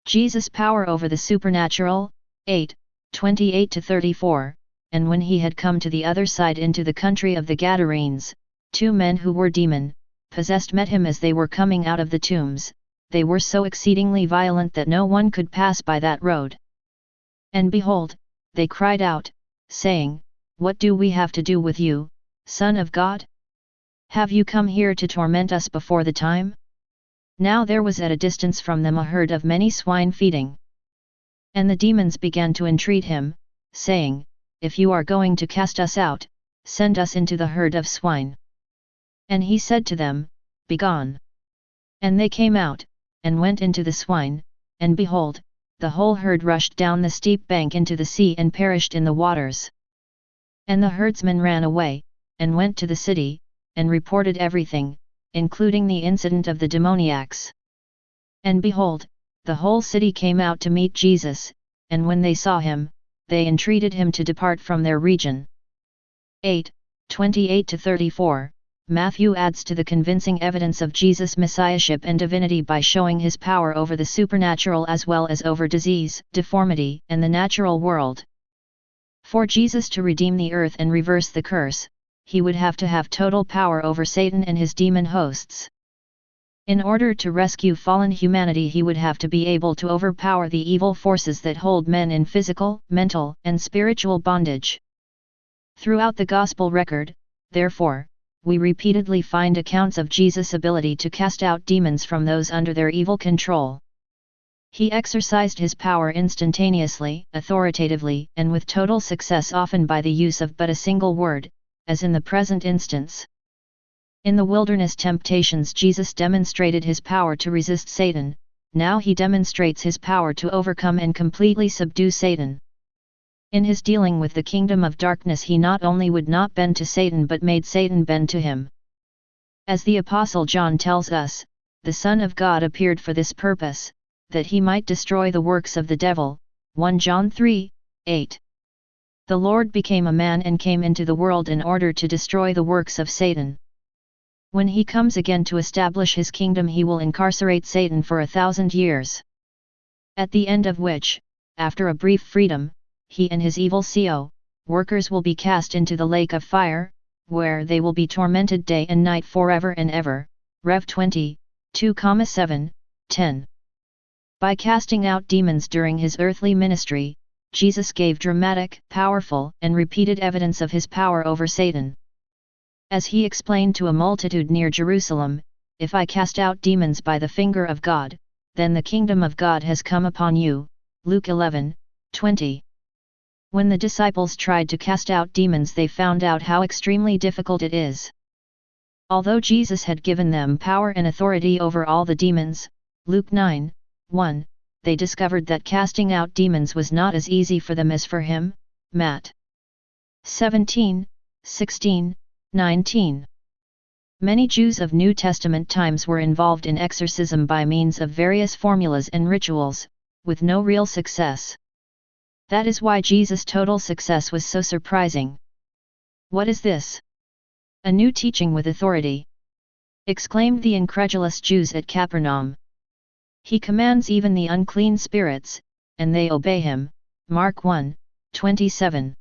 Jesus' power over the supernatural. 8:28-34. And when he had come to the other side into the country of the Gadarenes, 2 men who were demon-possessed met him as they were coming out of the tombs. They were so exceedingly violent that no one could pass by that road. And behold, they cried out, saying, What do we have to do with you, Son of God? Have you come here to torment us before the time? Now there was at a distance from them a herd of many swine feeding. And the demons began to entreat him, saying, If you are going to cast us out, send us into the herd of swine. And he said to them, Begone. And they came out, and went into the swine, and behold, the whole herd rushed down the steep bank into the sea and perished in the waters. And the herdsmen ran away, and went to the city, and reported everything, including the incident of the demoniacs. And behold, the whole city came out to meet Jesus, and when they saw him, they entreated him to depart from their region. 8:28-34. Mathew adds to the convincing evidence of Jesus' messiahship and divinity by showing his power over the supernatural as well as over disease, deformity, and the natural world. For Jesus to redeem the earth and reverse the curse, he would have to have total power over Satan and his demon hosts. In order to rescue fallen humanity, he would have to be able to overpower the evil forces that hold men in physical, mental, and spiritual bondage. Throughout the Gospel record, therefore, we repeatedly find accounts of Jesus' ability to cast out demons from those under their evil control. He exercised his power instantaneously, authoritatively, and with total success, often by the use of but a single word, as in the present instance. In the wilderness temptations, Jesus demonstrated his power to resist Satan. Now he demonstrates his power to overcome and completely subdue Satan. In his dealing with the kingdom of darkness, he not only would not bend to Satan but made Satan bend to him. As the Apostle John tells us, the Son of God appeared for this purpose, that he might destroy the works of the devil. 1 John 3:8. The Lord became a man and came into the world in order to destroy the works of Satan. When he comes again to establish his kingdom, he will incarcerate Satan for 1,000 years. At the end of which, after a brief freedom, he and his evil co-workers will be cast into the lake of fire, where they will be tormented day and night forever and ever. Rev 20:2-7, 10. By casting out demons during his earthly ministry, Jesus gave dramatic, powerful, and repeated evidence of his power over Satan. As he explained to a multitude near Jerusalem, If I cast out demons by the finger of God, then the kingdom of God has come upon you. Luke 11:20. When the disciples tried to cast out demons, they found out how extremely difficult it is. Although Jesus had given them power and authority over all the demons, Luke 9:1, they discovered that casting out demons was not as easy for them as for him. Matt 17:16-19. Many Jews of New Testament times were involved in exorcism by means of various formulas and rituals, with no real success. That is why Jesus' total success was so surprising. What is this? A new teaching with authority! Exclaimed the incredulous Jews at Capernaum. He commands even the unclean spirits, and they obey him. Mark 1:27.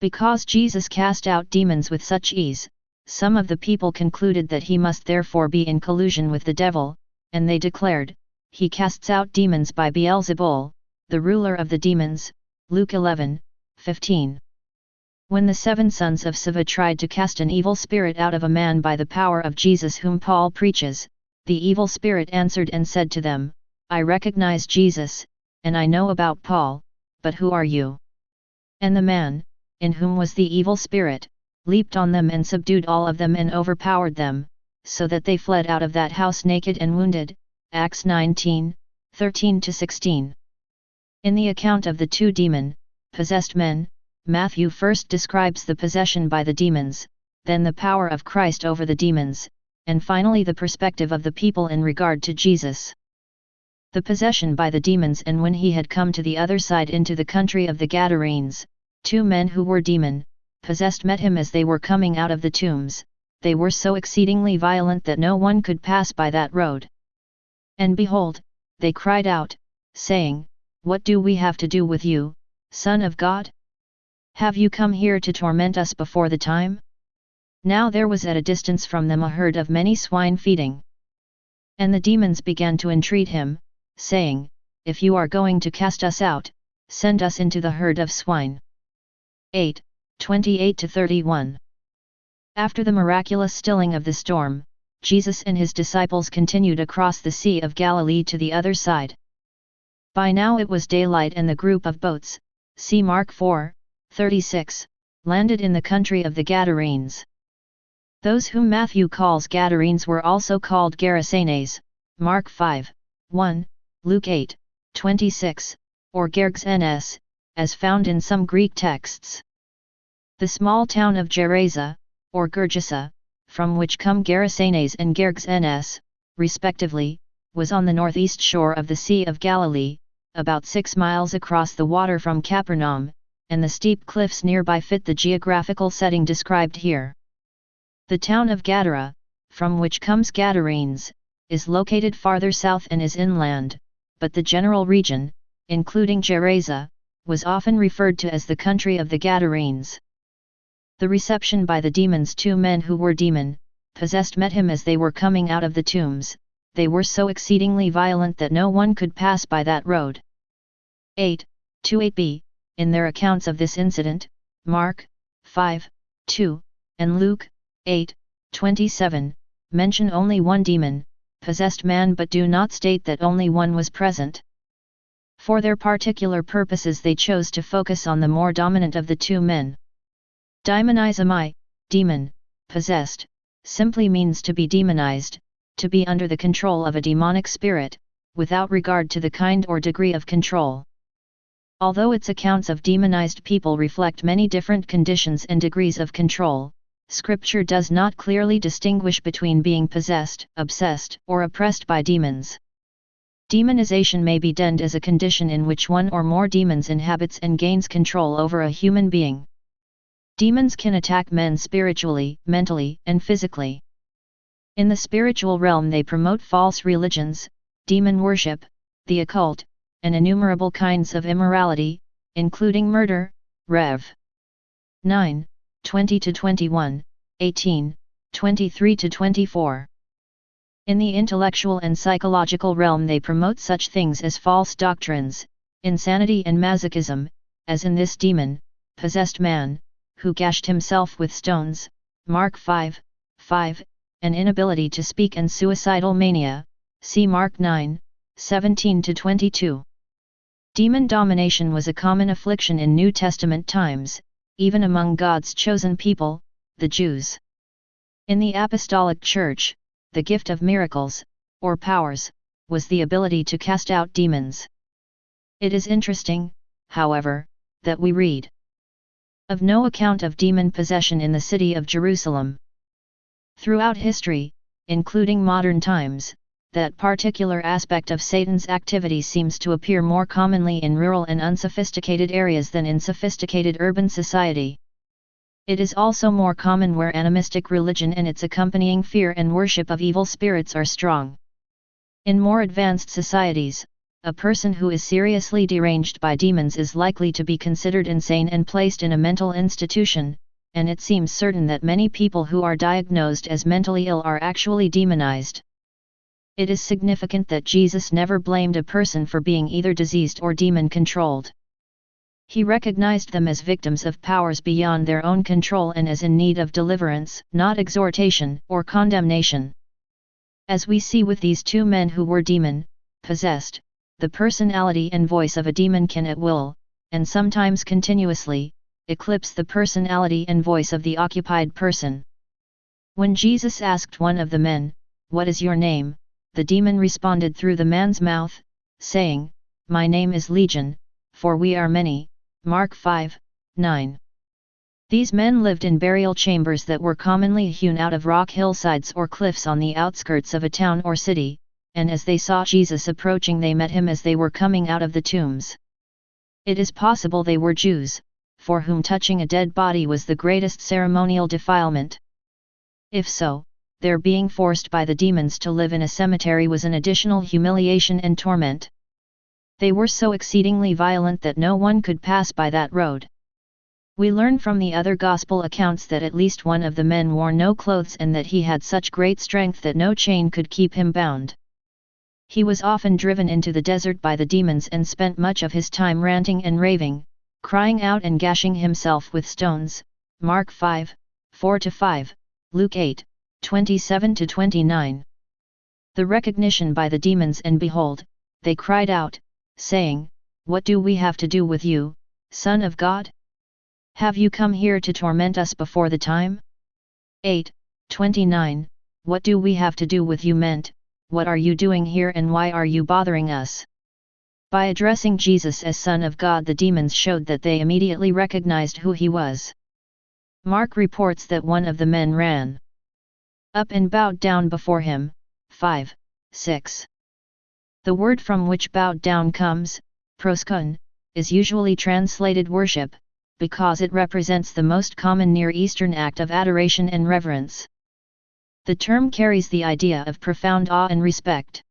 Because Jesus cast out demons with such ease, some of the people concluded that he must therefore be in collusion with the devil, and they declared, He casts out demons by Beelzebul, the ruler of the demons. Luke 11:15. When the 7 sons of Sceva tried to cast an evil spirit out of a man by the power of Jesus whom Paul preaches, the evil spirit answered and said to them, I recognize Jesus, and I know about Paul, but who are you? And the man, in whom was the evil spirit, leaped on them and subdued all of them and overpowered them, so that they fled out of that house naked and wounded. Acts 19:13-16. In the account of the 2 demon-possessed men, Matthew first describes the possession by the demons, then the power of Christ over the demons, and finally the perspective of the people in regard to Jesus. The possession by the demons. And when he had come to the other side into the country of the Gadarenes, 2 men who were demon-possessed met him as they were coming out of the tombs. They were so exceedingly violent that no one could pass by that road. And behold, they cried out, saying, "What do we have to do with you, Son of God? Have you come here to torment us before the time?" Now there was at a distance from them a herd of many swine feeding. And the demons began to entreat him, saying, "If you are going to cast us out, send us into the herd of swine." 8, 28-31. After the miraculous stilling of the storm, Jesus and his disciples continued across the Sea of Galilee to the other side. By now it was daylight and the group of boats, see Mark 4:36, landed in the country of the Gadarenes. Those whom Matthew calls Gadarenes were also called Gerasenes, Mark 5:1, Luke 8:26, or Gergesenes, as found in some Greek texts. The small town of Gerasa, or Gergesa, from which come Gerasenes and Gergesenes, respectively, was on the northeast shore of the Sea of Galilee, about 6 miles across the water from Capernaum, and the steep cliffs nearby fit the geographical setting described here. The town of Gadara, from which comes Gadarenes, is located farther south and is inland, but the general region, including Gerasa, was often referred to as the country of the Gadarenes. The reception by the demons. 2 men who were demon-possessed met him as they were coming out of the tombs. They were so exceedingly violent that no one could pass by that road. 8:28b, in their accounts of this incident, Mark 5:2, and Luke 8:27, mention only one demon-possessed man but do not state that only one was present. For their particular purposes they chose to focus on the more dominant of the 2 men. Demonizomai, demon, possessed, simply means to be demonized, to be under the control of a demonic spirit, without regard to the kind or degree of control. Although its accounts of demonized people reflect many different conditions and degrees of control, Scripture does not clearly distinguish between being possessed, obsessed, or oppressed by demons. Demonization may be defined as a condition in which one or more demons inhabits and gains control over a human being. Demons can attack men spiritually, mentally, and physically. In the spiritual realm they promote false religions, demon worship, the occult, and innumerable kinds of immorality, including murder, Rev. 9, 20-21, 18, 23-24. In the intellectual and psychological realm they promote such things as false doctrines, insanity and masochism, as in this demon-possessed man, who gashed himself with stones, Mark 5:5, and inability to speak and suicidal mania, see Mark 9:17-22. Demon domination was a common affliction in New Testament times, even among God's chosen people, the Jews. In the Apostolic Church, the gift of miracles, or powers, was the ability to cast out demons. It is interesting, however, that we read of no account of demon possession in the city of Jerusalem. Throughout history, including modern times, that particular aspect of Satan's activity seems to appear more commonly in rural and unsophisticated areas than in sophisticated urban society. It is also more common where animistic religion and its accompanying fear and worship of evil spirits are strong. In more advanced societies, a person who is seriously deranged by demons is likely to be considered insane and placed in a mental institution, and it seems certain that many people who are diagnosed as mentally ill are actually demonized. It is significant that Jesus never blamed a person for being either diseased or demon-controlled. He recognized them as victims of powers beyond their own control and as in need of deliverance, not exhortation or condemnation. As we see with these 2 men who were demon-possessed, the personality and voice of a demon can at will, and sometimes continuously, eclipse the personality and voice of the occupied person. When Jesus asked one of the men, "What is your name?" the demon responded through the man's mouth, saying, "My name is Legion, for we are many," Mark 5:9. These men lived in burial chambers that were commonly hewn out of rock hillsides or cliffs on the outskirts of a town or city, and as they saw Jesus approaching they met him as they were coming out of the tombs. It is possible they were Jews, for whom touching a dead body was the greatest ceremonial defilement. If so, their being forced by the demons to live in a cemetery was an additional humiliation and torment. They were so exceedingly violent that no one could pass by that road. We learn from the other Gospel accounts that at least one of the men wore no clothes and that he had such great strength that no chain could keep him bound. He was often driven into the desert by the demons and spent much of his time ranting and raving, crying out and gashing himself with stones. Mark 5, 4-5, Luke 8, 27-29. The recognition by the demons, and behold, they cried out, saying, "What do we have to do with you, Son of God? Have you come here to torment us before the time?" 8:29. What do we have to do with you meant, what are you doing here and why are you bothering us? By addressing Jesus as Son of God, the demons showed that they immediately recognized who he was. Mark reports that one of the men ran up and bowed down before him. 5:6. The word from which bowed down comes, proskon, is usually translated worship, because it represents the most common Near Eastern act of adoration and reverence. The term carries the idea of profound awe and respect.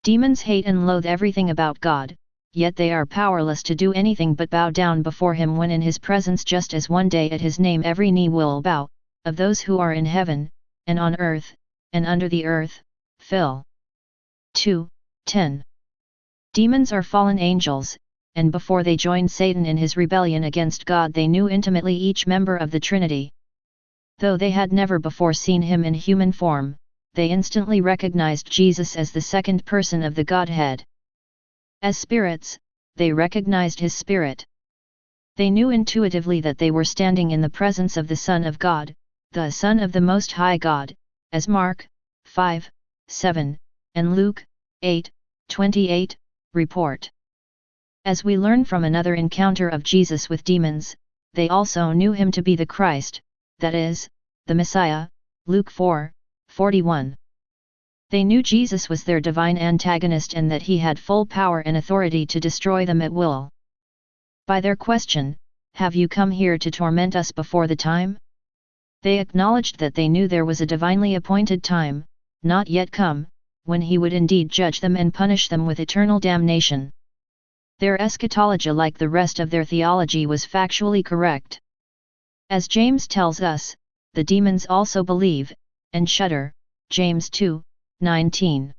Demons hate and loathe everything about God, yet they are powerless to do anything but bow down before him when in his presence, just as one day at his name every knee will bow, of those who are in heaven, and on earth, and under the earth. Phil. 2:10. Demons are fallen angels, and before they joined Satan in his rebellion against God, they knew intimately each member of the Trinity. Though they had never before seen him in human form, they instantly recognized Jesus as the second person of the Godhead. As spirits, they recognized his spirit. They knew intuitively that they were standing in the presence of the Son of God, the Son of the Most High God, as Mark 5:7, and Luke 8:28, report. As we learn from another encounter of Jesus with demons, they also knew him to be the Christ, that is, the Messiah, Luke 4:41. They knew Jesus was their divine antagonist and that he had full power and authority to destroy them at will. By their question, "Have you come here to torment us before the time?" they acknowledged that they knew there was a divinely appointed time, not yet come, when he would indeed judge them and punish them with eternal damnation. Their eschatology, like the rest of their theology, was factually correct. As James tells us, the demons also believe, and shudder, James 2:19.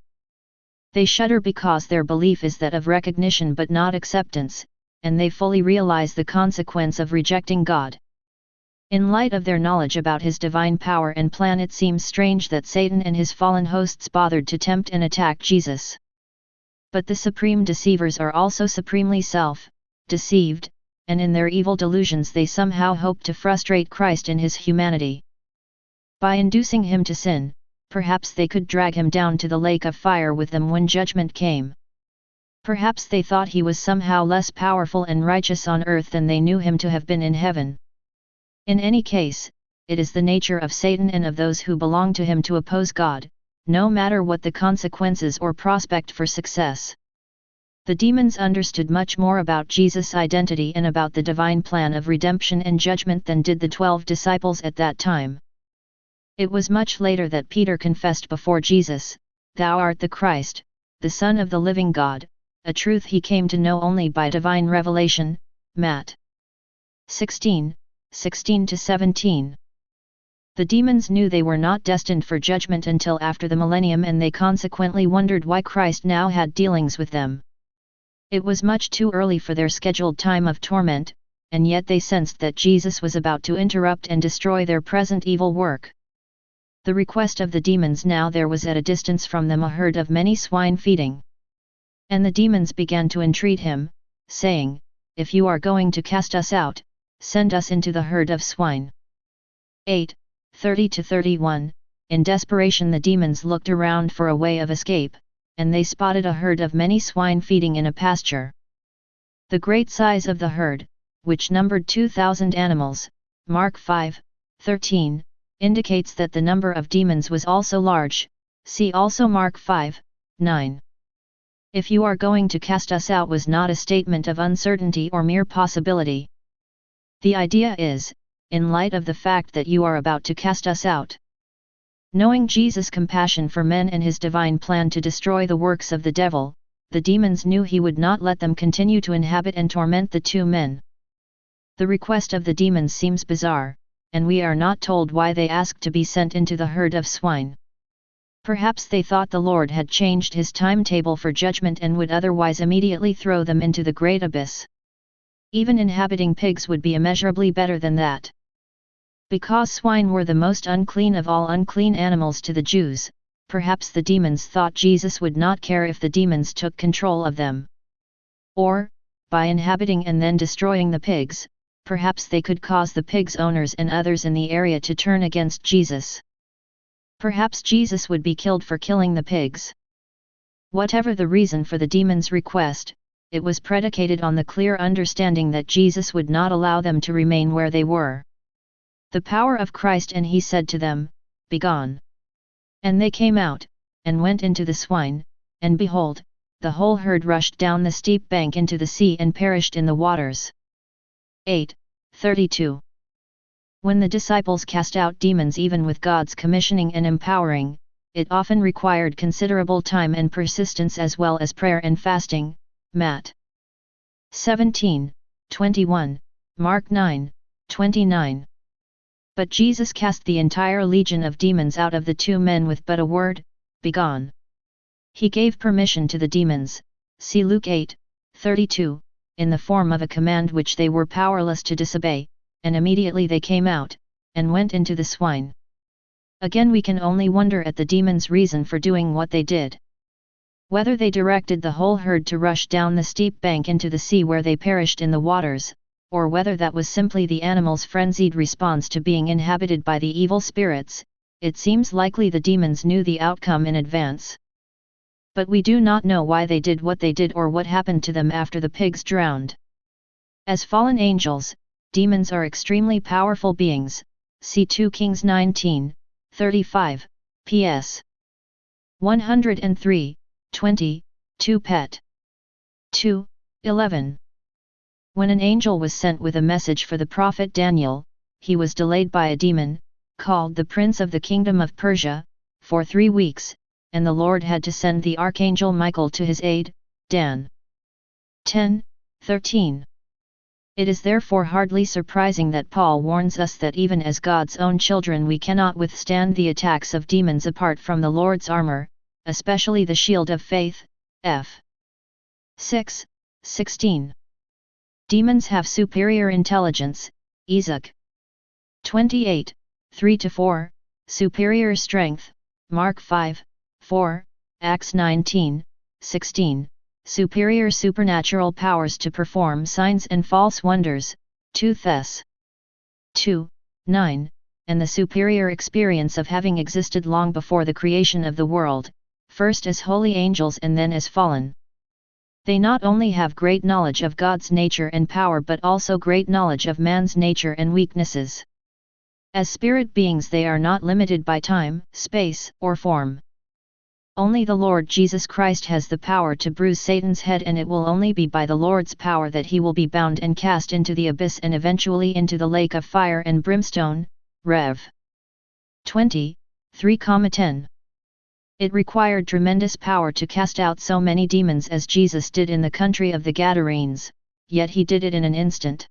They shudder because their belief is that of recognition but not acceptance, and they fully realize the consequence of rejecting God. In light of their knowledge about his divine power and plan, it seems strange that Satan and his fallen hosts bothered to tempt and attack Jesus. But the supreme deceivers are also supremely self-deceived, and in their evil delusions they somehow hope to frustrate Christ in his humanity. By inducing him to sin, perhaps they could drag him down to the lake of fire with them when judgment came. Perhaps they thought he was somehow less powerful and righteous on earth than they knew him to have been in heaven. In any case, it is the nature of Satan and of those who belong to him to oppose God, no matter what the consequences or prospect for success. The demons understood much more about Jesus' identity and about the divine plan of redemption and judgment than did the 12 disciples at that time. It was much later that Peter confessed before Jesus, "Thou art the Christ, the Son of the living God," a truth he came to know only by divine revelation. Matt. 16:16-17. The demons knew they were not destined for judgment until after the millennium, and they consequently wondered why Christ now had dealings with them. It was much too early for their scheduled time of torment, and yet they sensed that Jesus was about to interrupt and destroy their present evil work. The request of the demons: now there was at a distance from them a herd of many swine feeding. And the demons began to entreat him, saying, "If you are going to cast us out, send us into the herd of swine." 8:30-31. In desperation the demons looked around for a way of escape, and they spotted a herd of many swine feeding in a pasture. The great size of the herd, which numbered 2,000 animals, Mark 5:13, indicates that the number of demons was also large, see also Mark 5:9. "If you are going to cast us out" was not a statement of uncertainty or mere possibility. The idea is, in light of the fact that you are about to cast us out. Knowing Jesus' compassion for men and his divine plan to destroy the works of the devil, the demons knew he would not let them continue to inhabit and torment the two men. The request of the demons seems bizarre, and we are not told why they asked to be sent into the herd of swine. Perhaps they thought the Lord had changed his timetable for judgment and would otherwise immediately throw them into the great abyss. Even inhabiting pigs would be immeasurably better than that. Because swine were the most unclean of all unclean animals to the Jews, perhaps the demons thought Jesus would not care if the demons took control of them. Or, by inhabiting and then destroying the pigs, perhaps they could cause the pigs' owners and others in the area to turn against Jesus. Perhaps Jesus would be killed for killing the pigs. Whatever the reason for the demons' request, it was predicated on the clear understanding that Jesus would not allow them to remain where they were. The power of Christ, and he said to them, "Begone." And they came out, and went into the swine, and behold, the whole herd rushed down the steep bank into the sea and perished in the waters. 8:32. When the disciples cast out demons even with God's commissioning and empowering, it often required considerable time and persistence as well as prayer and fasting, Matt. 17:21, Mark 9:29. But Jesus cast the entire legion of demons out of the two men with but a word, "Begone." He gave permission to the demons, see Luke 8:32, in the form of a command which they were powerless to disobey, and immediately they came out, and went into the swine. Again we can only wonder at the demons' reason for doing what they did. Whether they directed the whole herd to rush down the steep bank into the sea where they perished in the waters, or whether that was simply the animals' frenzied response to being inhabited by the evil spirits, it seems likely the demons knew the outcome in advance. But we do not know why they did what they did or what happened to them after the pigs drowned. As fallen angels, demons are extremely powerful beings, see 2 Kings 19:35, ps. 103:20, 2 Pet. 2:11. When an angel was sent with a message for the prophet Daniel, he was delayed by a demon, called the Prince of the Kingdom of Persia, for 3 weeks, and the Lord had to send the archangel Michael to his aid, Dan. 10:13. It is therefore hardly surprising that Paul warns us that even as God's own children we cannot withstand the attacks of demons apart from the Lord's armor, especially the shield of faith, F. 6:16. Demons have superior intelligence, Ezek. 28:3-4, superior strength, Mark 5:4, Acts 19:16, superior supernatural powers to perform signs and false wonders, 2 Thess. 2:9, and the superior experience of having existed long before the creation of the world, first as holy angels and then as fallen. They not only have great knowledge of God's nature and power but also great knowledge of man's nature and weaknesses. As spirit beings they are not limited by time, space, or form. Only the Lord Jesus Christ has the power to bruise Satan's head, and it will only be by the Lord's power that he will be bound and cast into the abyss and eventually into the lake of fire and brimstone, Rev. 20:3-10. It required tremendous power to cast out so many demons as Jesus did in the country of the Gadarenes, yet he did it in an instant.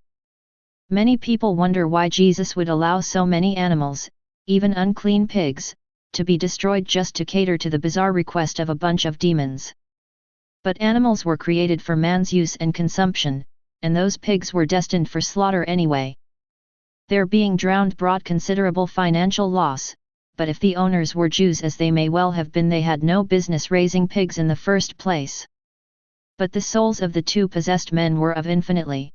Many people wonder why Jesus would allow so many animals, even unclean pigs, to be destroyed just to cater to the bizarre request of a bunch of demons. But animals were created for man's use and consumption, and those pigs were destined for slaughter anyway. Their being drowned brought considerable financial loss, but if the owners were Jews, as they may well have been, they had no business raising pigs in the first place. But the souls of the two possessed men were of infinitely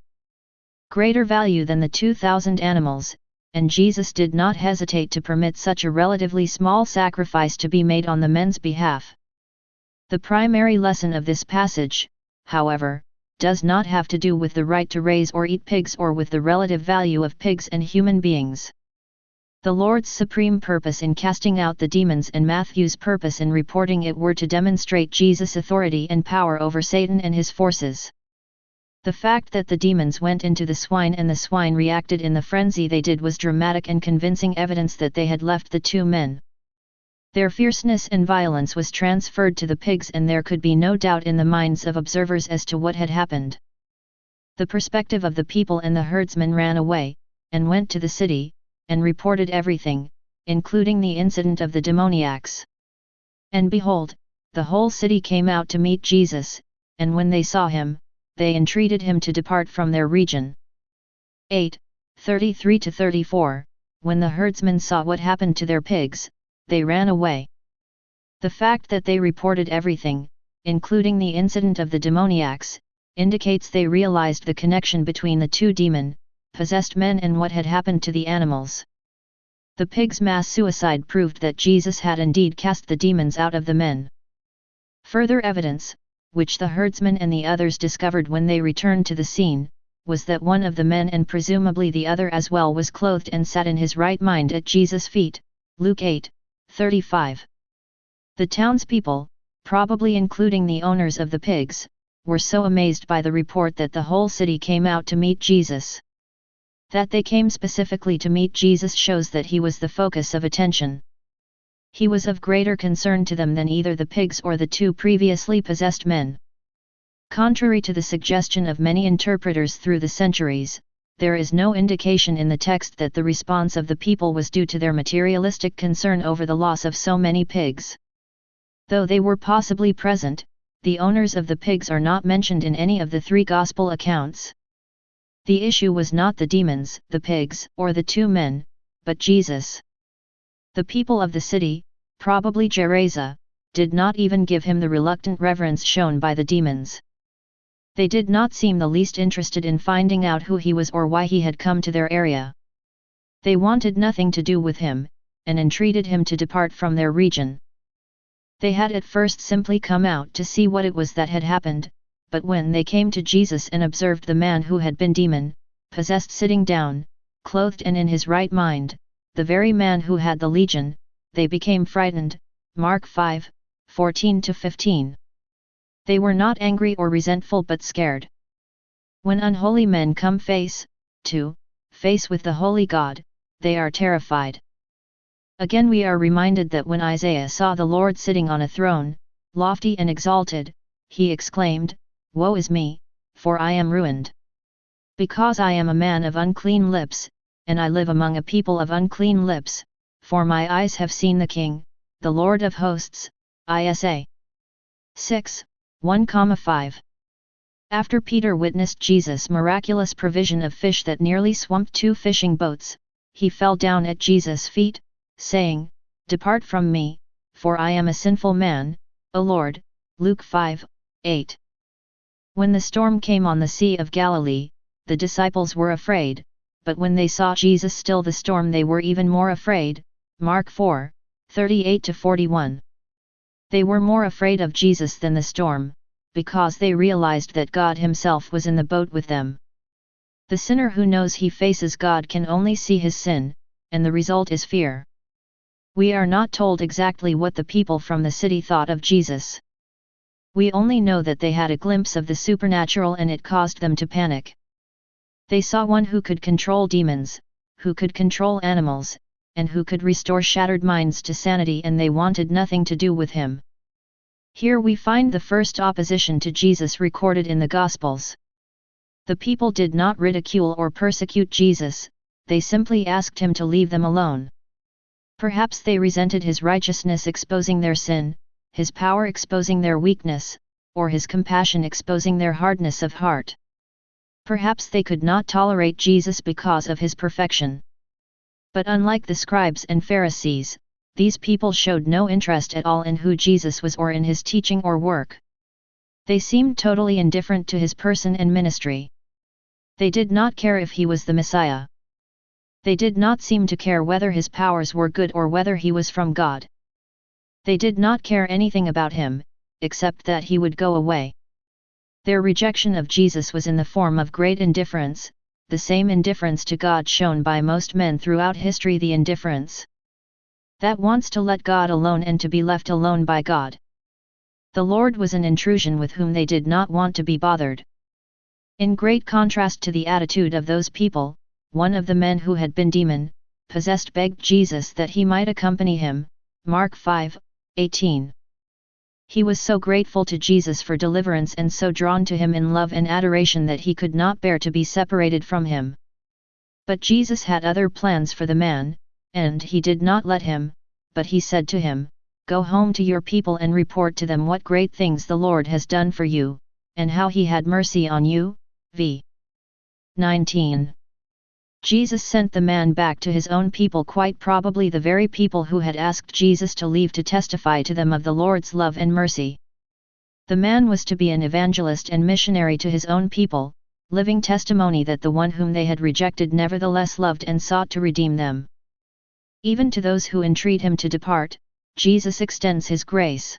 greater value than the 2,000 animals, and Jesus did not hesitate to permit such a relatively small sacrifice to be made on the men's behalf. The primary lesson of this passage, however, does not have to do with the right to raise or eat pigs or with the relative value of pigs and human beings. The Lord's supreme purpose in casting out the demons and Matthew's purpose in reporting it were to demonstrate Jesus' authority and power over Satan and his forces. The fact that the demons went into the swine and the swine reacted in the frenzy they did was dramatic and convincing evidence that they had left the two men. Their fierceness and violence was transferred to the pigs, and there could be no doubt in the minds of observers as to what had happened. The perspective of the people and the herdsmen ran away, and went to the city, and reported everything, including the incident of the demoniacs. And behold, the whole city came out to meet Jesus, and when they saw him, they entreated him to depart from their region. 8:33-34. When the herdsmen saw what happened to their pigs, they ran away. The fact that they reported everything, including the incident of the demoniacs, indicates they realized the connection between the two demon-possessed men and what had happened to the animals. The pigs' mass suicide proved that Jesus had indeed cast the demons out of the men. Further evidence, which the herdsmen and the others discovered when they returned to the scene, was that one of the men, and presumably the other as well, was clothed and sat in his right mind at Jesus' feet, Luke 8:35. The townspeople, probably including the owners of the pigs, were so amazed by the report that the whole city came out to meet Jesus. That they came specifically to meet Jesus shows that he was the focus of attention. He was of greater concern to them than either the pigs or the two previously possessed men. Contrary to the suggestion of many interpreters through the centuries, there is no indication in the text that the response of the people was due to their materialistic concern over the loss of so many pigs. Though they were possibly present, the owners of the pigs are not mentioned in any of the three Gospel accounts. The issue was not the demons, the pigs, or the two men, but Jesus. The people of the city, probably Gerasa, did not even give him the reluctant reverence shown by the demons. They did not seem the least interested in finding out who he was or why he had come to their area. They wanted nothing to do with him, and entreated him to depart from their region. They had at first simply come out to see what it was that had happened, but when they came to Jesus and observed the man who had been demon-possessed sitting down, clothed and in his right mind, the very man who had the legion, they became frightened. Mark 5:14-15. They were not angry or resentful but scared. When unholy men come face to face with the holy God, they are terrified. Again we are reminded that when Isaiah saw the Lord sitting on a throne, lofty and exalted, he exclaimed, "Woe is me, for I am ruined. Because I am a man of unclean lips, and I live among a people of unclean lips, for my eyes have seen the King, the Lord of hosts." Isa. 6:1-5. After Peter witnessed Jesus' miraculous provision of fish that nearly swamped two fishing boats, he fell down at Jesus' feet, saying, "Depart from me, for I am a sinful man, O Lord." Luke 5:8. When the storm came on the Sea of Galilee, the disciples were afraid, but when they saw Jesus still the storm they were even more afraid. Mark 4:38-41. They were more afraid of Jesus than the storm, because they realized that God himself was in the boat with them. The sinner who knows he faces God can only see his sin, and the result is fear. We are not told exactly what the people from the city thought of Jesus. We only know that they had a glimpse of the supernatural and it caused them to panic. They saw one who could control demons, who could control animals, and who could restore shattered minds to sanity, and they wanted nothing to do with him. Here we find the first opposition to Jesus recorded in the Gospels. The people did not ridicule or persecute Jesus, they simply asked him to leave them alone. Perhaps they resented his righteousness exposing their sin, his power exposing their weakness, or his compassion exposing their hardness of heart. Perhaps they could not tolerate Jesus because of his perfection. But unlike the scribes and Pharisees, these people showed no interest at all in who Jesus was or in his teaching or work. They seemed totally indifferent to his person and ministry. They did not care if he was the Messiah. They did not seem to care whether his powers were good or whether he was from God. They did not care anything about him, except that he would go away. Their rejection of Jesus was in the form of great indifference, the same indifference to God shown by most men throughout history, the indifference that wants to let God alone and to be left alone by God. The Lord was an intrusion with whom they did not want to be bothered. In great contrast to the attitude of those people, one of the men who had been demon-possessed begged Jesus that he might accompany him, Mark 5:18. He was so grateful to Jesus for deliverance and so drawn to him in love and adoration that he could not bear to be separated from him. But Jesus had other plans for the man, and he did not let him, but he said to him, "Go home to your people and report to them what great things the Lord has done for you, and how he had mercy on you." v. 19. Jesus sent the man back to his own people, quite probably the very people who had asked Jesus to leave to testify to them of the Lord's love and mercy. The man was to be an evangelist and missionary to his own people, living testimony that the one whom they had rejected nevertheless loved and sought to redeem them. Even to those who entreat him to depart, Jesus extends his grace.